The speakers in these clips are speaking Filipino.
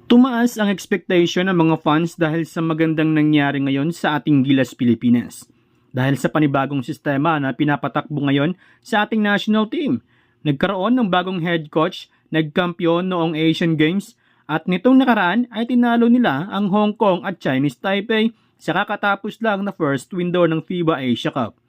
Tumaas ang expectation ng mga fans dahil sa magandang nangyari ngayon sa ating Gilas Pilipinas. Dahil sa panibagong sistema na pinapatakbo ngayon sa ating national team. Nagkaroon ng bagong head coach, nagkampiyon noong Asian Games, at nitong nakaraan ay tinalo nila ang Hong Kong at Chinese Taipei sa kakatapos lang na first window ng FIBA Asia Cup.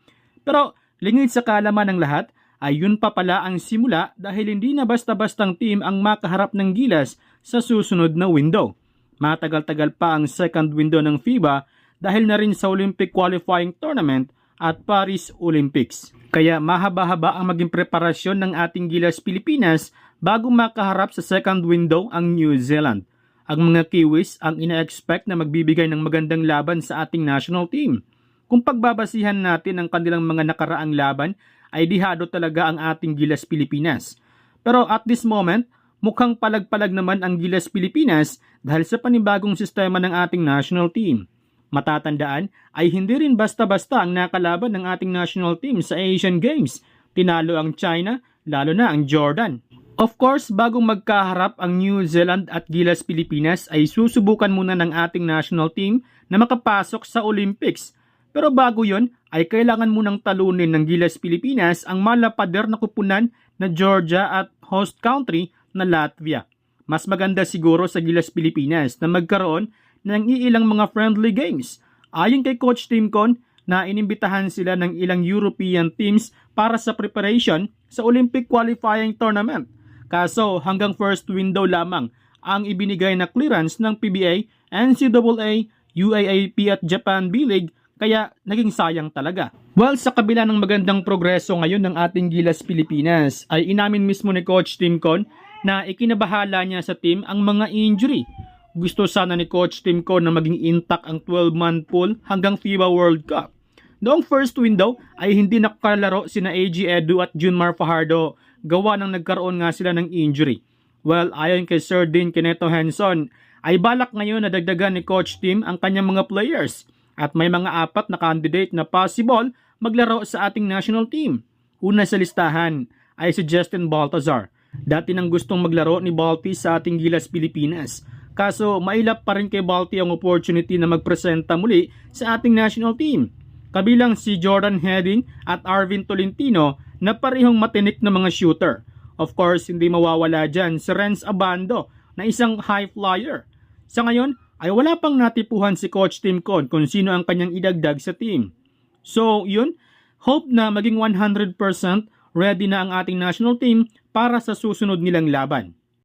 Pero lingid sa kalaman ng lahat, ay yun pa pala ang simula dahil hindi na basta-bastang team ang makaharap ng Gilas sa susunod na window. Matagal-tagal pa ang second window ng FIBA dahil na rin sa Olympic Qualifying Tournament at Paris Olympics. Kaya mahaba-haba ang maging preparasyon ng ating Gilas Pilipinas bago makaharap sa second window ang New Zealand. Ang mga Kiwis ang ina-expect na magbibigay ng magandang laban sa ating national team. Kung pagbabasihan natin ang kanilang mga nakaraang laban, ay dihado talaga ang ating Gilas Pilipinas. Pero at this moment, mukhang palag-palag naman ang Gilas Pilipinas dahil sa panibagong sistema ng ating national team. Matatandaan ay hindi rin basta-basta ang nakalaban ng ating national team sa Asian Games. Tinalo ang China, lalo na ang Jordan. Of course, bago magkaharap ang New Zealand at Gilas Pilipinas ay susubukan muna ng ating national team na makapasok sa Olympics. Pero bago yon ay kailangan munang talunin ng Gilas Pilipinas ang malapader na kupunan na Georgia at host country na Latvia. Mas maganda siguro sa Gilas Pilipinas na magkaroon ng ilang mga friendly games. Ayon kay Coach Timcon na inimbitahan sila ng ilang European teams para sa preparation sa Olympic Qualifying Tournament. Kaso hanggang first window lamang ang ibinigay na clearance ng PBA, NCAA, UAAP at Japan B-League. Kaya naging sayang talaga. Well, sa kabila ng magandang progreso ngayon ng ating Gilas Pilipinas, ay inamin mismo ni Coach Timcon na ikinabahala niya sa team ang mga injury. Gusto sana ni Coach Timcon na maging intact ang 12-man pool hanggang FIBA World Cup. Noong first window ay hindi nakakalaro sina AG Edu at Junmar Fajardo gawa ng nagkaroon nga sila ng injury. Well, ayon kay Sir Dean Keneto Henson, ay balak ngayon na dagdagan ni Coach Tim ang kanyang mga players. At may mga 4 na candidate na possible maglaro sa ating national team. Una sa listahan ay si Justin Baltazar. Dati nang gustong maglaro ni Balti sa ating Gilas Pilipinas. Kaso mailap pa rin kay Balti ang opportunity na magpresenta muli sa ating national team. Kabilang si Jordan Heading at Arvin Tolentino na parehong matinik na mga shooter. Of course, hindi mawawala dyan si Renz Abando na isang high flyer. Sa ngayon, ay wala pang natipuhan si Coach Timcon kung sino ang kanyang idagdag sa team. So, yun, hope na maging 100% ready na ang ating national team para sa susunod nilang laban.